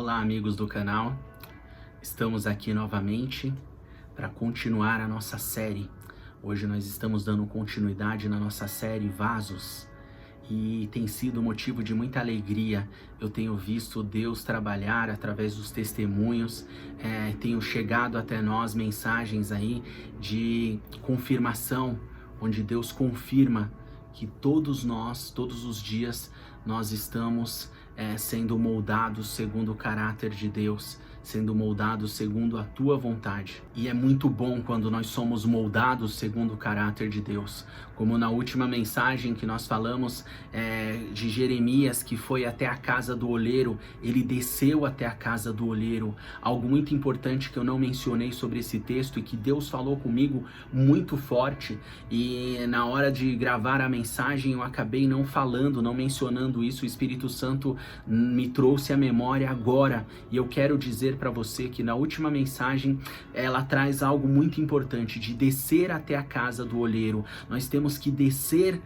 Olá, amigos do canal. Estamos aqui novamente para continuar a nossa série. Hoje nós estamos dando continuidade na nossa série Vasos e tem sido motivo de muita alegria. Eu tenho visto Deus trabalhar através dos testemunhos, tenho chegado até nós mensagens aí de confirmação, onde Deus confirma que todos nós, todos os dias, nós estamos sendo moldados segundo o caráter de Deus, sendo moldados segundo a tua vontade. E é muito bom quando nós somos moldados segundo o caráter de Deus. Como na última mensagem que nós falamos de Jeremias, que foi até a casa do oleiro, ele desceu até a casa do oleiro. Algo muito importante que eu não mencionei sobre esse texto e que Deus falou comigo muito forte, e na hora de gravar a mensagem eu acabei não falando, não mencionando isso. O Espírito Santo me trouxe à memória agora, e eu quero dizer para você que na última mensagem ela traz algo muito importante, de descer até a casa do oleiro. Nós temos que descer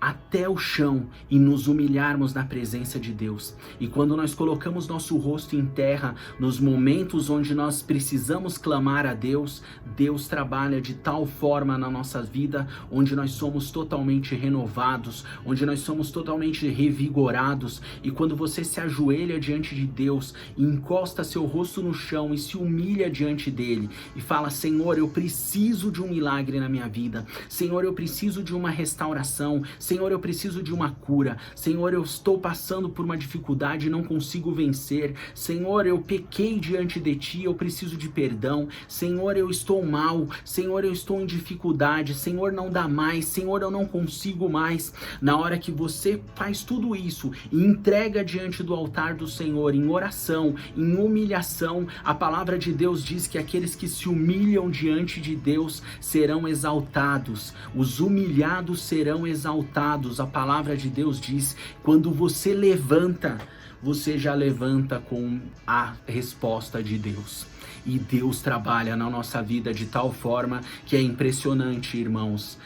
até o chão e nos humilharmos na presença de Deus. E quando nós colocamos nosso rosto em terra, nos momentos onde nós precisamos clamar a Deus, Deus trabalha de tal forma na nossa vida, onde nós somos totalmente renovados, onde nós somos totalmente revigorados. E quando você se ajoelha diante de Deus, e encosta seu rosto no chão e se humilha diante dele e fala: Senhor, eu preciso de um milagre na minha vida. Senhor, eu preciso de uma restauração. Senhor, eu preciso de uma cura. Senhor, eu estou passando por uma dificuldade e não consigo vencer. Senhor, eu pequei diante de ti, eu preciso de perdão. Senhor, eu estou mal. Senhor, eu estou em dificuldade. Senhor, não dá mais. Senhor, eu não consigo mais. Na hora que você faz tudo isso e entrega diante do altar do Senhor, em oração, em humilhação, a palavra de Deus diz que aqueles que se humilham diante de Deus serão exaltados. Os humilhados serão exaltados. A palavra de Deus diz: quando você levanta, você já levanta com a resposta de Deus. E Deus trabalha na nossa vida de tal forma que é impressionante, irmãos.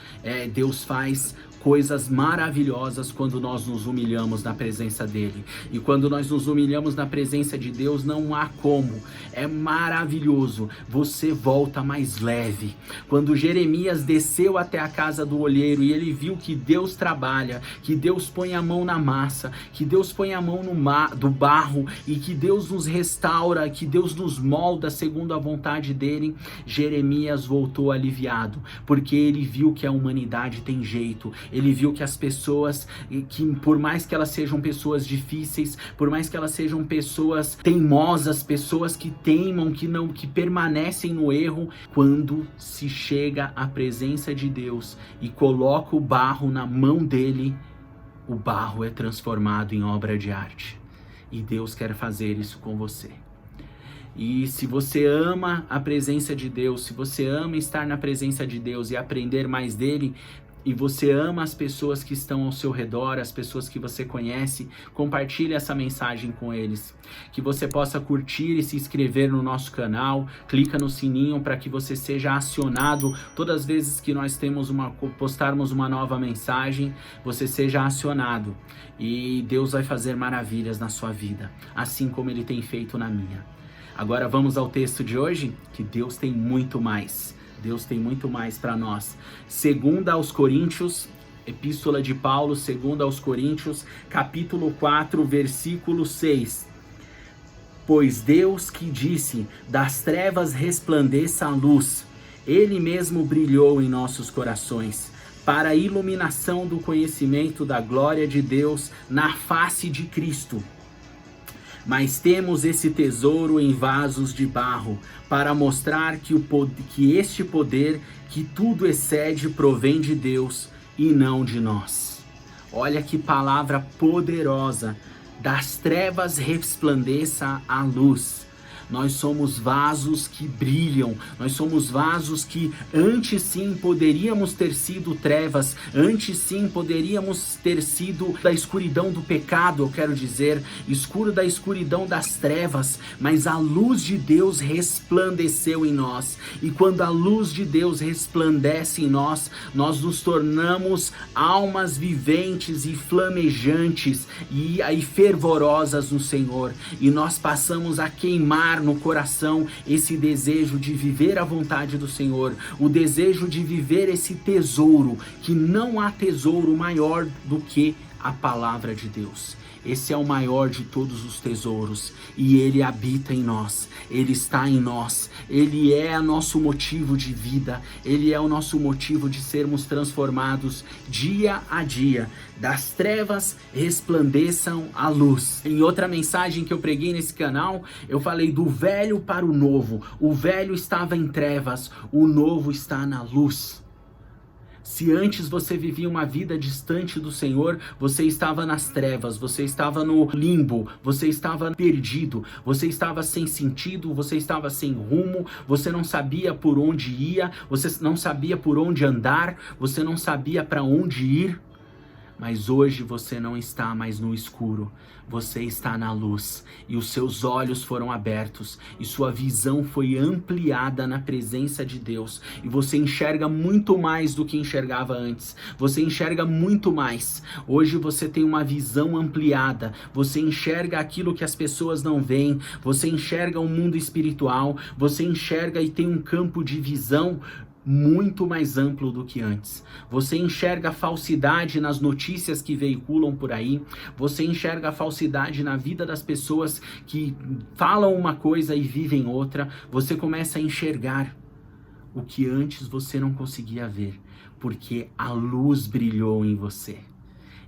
Deus faz coisas maravilhosas quando nós nos humilhamos na presença dele. E quando nós nos humilhamos na presença de Deus, não há como. É maravilhoso. Você volta mais leve. Quando Jeremias desceu até a casa do olheiro e ele viu que Deus trabalha, que Deus põe a mão na massa, que Deus põe a mão do barro e que Deus nos restaura, que Deus nos molda segundo a vontade dele, Jeremias voltou aliviado, porque ele viu que a humanidade tem jeito. Ele viu que as pessoas, que por mais que elas sejam pessoas difíceis, por mais que elas sejam pessoas teimosas, pessoas que teimam, que permanecem no erro, quando se chega à presença de Deus e coloca o barro na mão dele, o barro é transformado em obra de arte. E Deus quer fazer isso com você. E se você ama a presença de Deus, se você ama estar na presença de Deus e aprender mais dele, e você ama as pessoas que estão ao seu redor, as pessoas que você conhece, compartilhe essa mensagem com eles. Que você possa curtir e se inscrever no nosso canal, clica no sininho para que você seja acionado todas as vezes que nós postarmos uma nova mensagem, você seja acionado. E Deus vai fazer maravilhas na sua vida, assim como Ele tem feito na minha. Agora vamos ao texto de hoje, que Deus tem muito mais. Deus tem muito mais para nós. 2 aos Coríntios, Epístola de Paulo, 2 aos Coríntios, capítulo 4, versículo 6. Pois Deus que disse: das trevas resplandeça a luz, Ele mesmo brilhou em nossos corações, para a iluminação do conhecimento da glória de Deus na face de Cristo. Mas temos esse tesouro em vasos de barro, para mostrar que este poder, que tudo excede, provém de Deus e não de nós. Olha que palavra poderosa. Das trevas resplandeça a luz. Nós somos vasos que brilham, nós somos vasos que antes sim poderíamos ter sido trevas, antes sim poderíamos ter sido da escuridão do pecado, eu quero dizer, escuro da escuridão das trevas, mas a luz de Deus resplandeceu em nós, e quando a luz de Deus resplandece em nós, nós nos tornamos almas viventes e flamejantes e fervorosas no Senhor, e nós passamos a queimar no coração esse desejo de viver a vontade do Senhor, o desejo de viver esse tesouro, que não há tesouro maior do que a palavra de Deus. Esse é o maior de todos os tesouros e ele habita em nós, ele está em nós, ele é o nosso motivo de vida, ele é o nosso motivo de sermos transformados dia a dia. Das trevas resplandeçam a luz. Em outra mensagem que eu preguei nesse canal, eu falei do velho para o novo. O velho estava em trevas, o novo está na luz. Se antes você vivia uma vida distante do Senhor, você estava nas trevas, você estava no limbo, você estava perdido, você estava sem sentido, você estava sem rumo, você não sabia por onde ia, você não sabia por onde andar, você não sabia para onde ir. Mas hoje você não está mais no escuro, você está na luz, e os seus olhos foram abertos, e sua visão foi ampliada na presença de Deus, e você enxerga muito mais do que enxergava antes, você enxerga muito mais. Hoje você tem uma visão ampliada, você enxerga aquilo que as pessoas não veem, você enxerga um mundo espiritual, você enxerga e tem um campo de visão muito mais amplo do que antes. Você enxerga a falsidade nas notícias que veiculam por aí, você enxerga a falsidade na vida das pessoas que falam uma coisa e vivem outra, você começa a enxergar o que antes você não conseguia ver, porque a luz brilhou em você.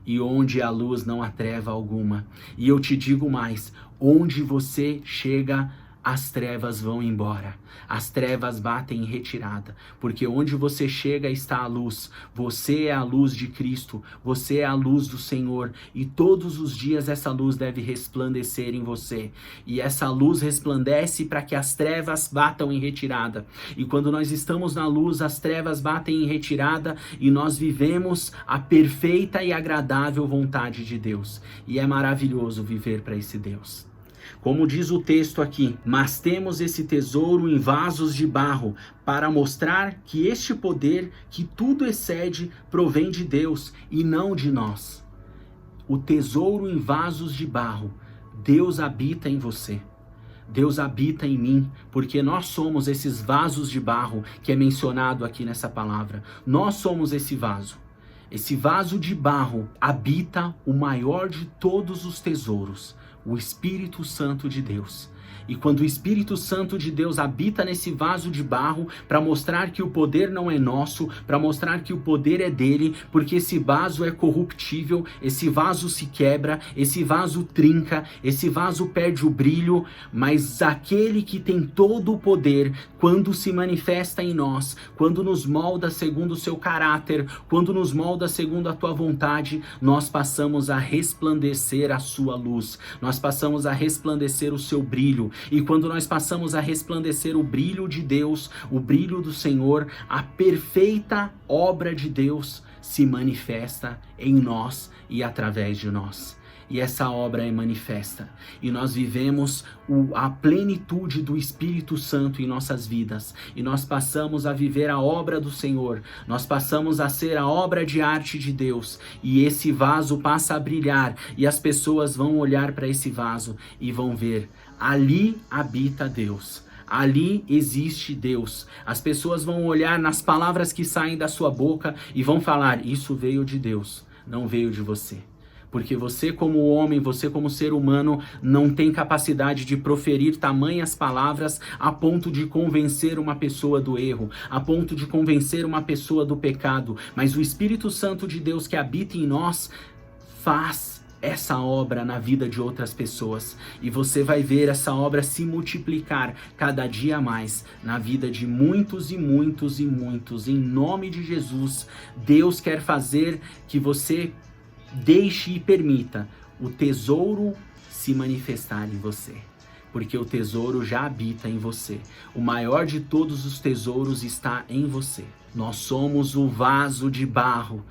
E onde a luz não há treva alguma. E eu te digo mais, onde você chega, as trevas vão embora, as trevas batem em retirada, porque onde você chega está a luz, você é a luz de Cristo, você é a luz do Senhor, e todos os dias essa luz deve resplandecer em você, e essa luz resplandece para que as trevas batam em retirada, e quando nós estamos na luz, as trevas batem em retirada, e nós vivemos a perfeita e agradável vontade de Deus, e é maravilhoso viver para esse Deus. Como diz o texto aqui, mas temos esse tesouro em vasos de barro, para mostrar que este poder que tudo excede provém de Deus e não de nós. O tesouro em vasos de barro, Deus habita em você. Deus habita em mim, porque nós somos esses vasos de barro que é mencionado aqui nessa palavra. Nós somos esse vaso. Esse vaso de barro habita o maior de todos os tesouros, o Espírito Santo de Deus. E quando o Espírito Santo de Deus habita nesse vaso de barro, para mostrar que o poder não é nosso, para mostrar que o poder é dele, porque esse vaso é corruptível, esse vaso se quebra, esse vaso trinca, esse vaso perde o brilho, mas aquele que tem todo o poder, quando se manifesta em nós, quando nos molda segundo o seu caráter, quando nos molda segundo a tua vontade, nós passamos a resplandecer a sua luz, nós passamos a resplandecer o seu brilho. E quando nós passamos a resplandecer o brilho de Deus, o brilho do Senhor, a perfeita obra de Deus se manifesta em nós e através de nós. E essa obra é manifesta. E nós vivemos a plenitude do Espírito Santo em nossas vidas. E nós passamos a viver a obra do Senhor. Nós passamos a ser a obra de arte de Deus. E esse vaso passa a brilhar. E as pessoas vão olhar para esse vaso e vão ver: ali habita Deus. Ali existe Deus. As pessoas vão olhar nas palavras que saem da sua boca e vão falar: isso veio de Deus, não veio de você. Porque você como homem, você como ser humano, não tem capacidade de proferir tamanhas palavras a ponto de convencer uma pessoa do erro, a ponto de convencer uma pessoa do pecado. Mas o Espírito Santo de Deus que habita em nós faz essa obra na vida de outras pessoas. E você vai ver essa obra se multiplicar cada dia mais na vida de muitos e muitos e muitos. Em nome de Jesus, Deus quer fazer que você deixe e permita o tesouro se manifestar em você. porque o tesouro já habita em você. O maior de todos os tesouros está em você. Nós somos o vaso de barro,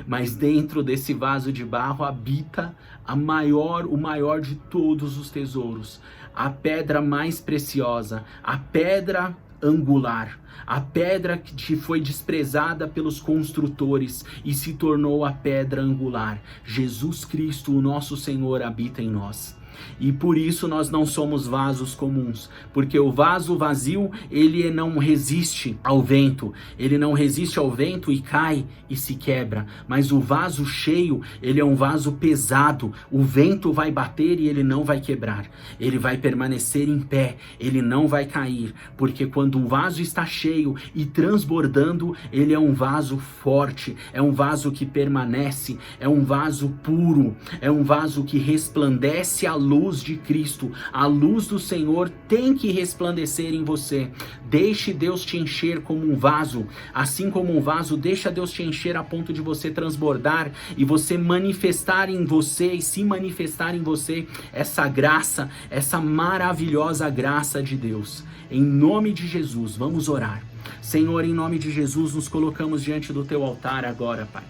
mas dentro desse vaso de barro habita o maior de todos os tesouros, a pedra mais preciosa, a pedra angular, a pedra que foi desprezada pelos construtores e se tornou a pedra angular. Jesus Cristo, o nosso Senhor, habita em nós. E por isso nós não somos vasos comuns, porque o vaso vazio, ele não resiste ao vento, e cai e se quebra, mas o vaso cheio, ele é um vaso pesado, o vento vai bater e ele não vai quebrar, ele vai permanecer em pé, ele não vai cair, porque quando o vaso está cheio e transbordando, ele é um vaso forte, é um vaso que permanece, é um vaso puro, é um vaso que resplandece a luz de Cristo. A luz do Senhor tem que resplandecer em você. Deixe Deus te encher como um vaso, assim como um vaso, deixa Deus te encher a ponto de você transbordar e você manifestar em você e se manifestar em você essa graça, essa maravilhosa graça de Deus. Em nome de Jesus, vamos orar. Senhor, em nome de Jesus, nos colocamos diante do teu altar agora, Pai.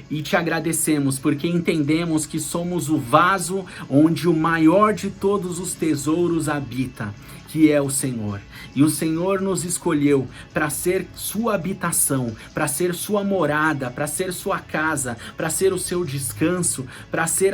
E te agradecemos porque entendemos que somos o vaso onde o maior de todos os tesouros habita, que é o Senhor. E o Senhor nos escolheu para ser sua habitação, para ser sua morada, para ser sua casa, para ser o seu descanso, para ser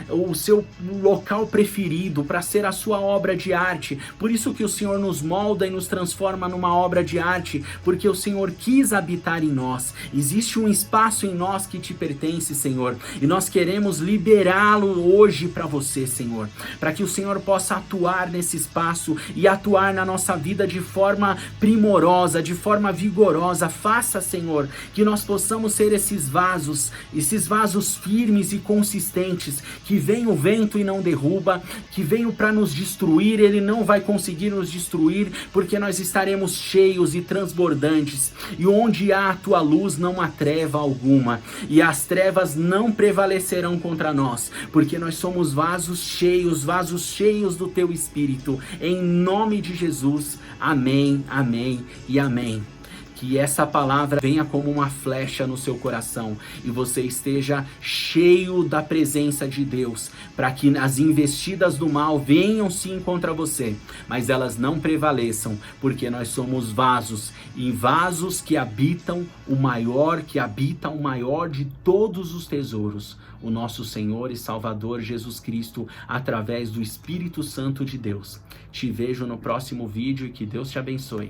o seu local preferido, para ser a sua obra de arte. Por isso que o Senhor nos molda e nos transforma numa obra de arte, porque o Senhor quis habitar em nós. Existe um espaço em nós que te pertence, Senhor, e nós queremos liberá-lo hoje para você, Senhor, para que o Senhor possa atuar nesse espaço e atuar na nossa vida de forma primorosa, de forma vigorosa. Faça, Senhor, que nós possamos ser esses vasos firmes e consistentes, que vem o vento e não derruba, que veio para nos destruir, ele não vai conseguir nos destruir, porque nós estaremos cheios e transbordantes, e onde há a tua luz não há treva alguma, e as trevas não prevalecerão contra nós, porque nós somos vasos cheios do teu Espírito. Em nome de Jesus, amém, amém e amém. Que essa palavra venha como uma flecha no seu coração e você esteja cheio da presença de Deus, para que as investidas do mal venham sim contra você, mas elas não prevaleçam, porque nós somos vasos, e vasos que habitam o maior de todos os tesouros, o nosso Senhor e Salvador Jesus Cristo, através do Espírito Santo de Deus. Te vejo no próximo vídeo e que Deus te abençoe.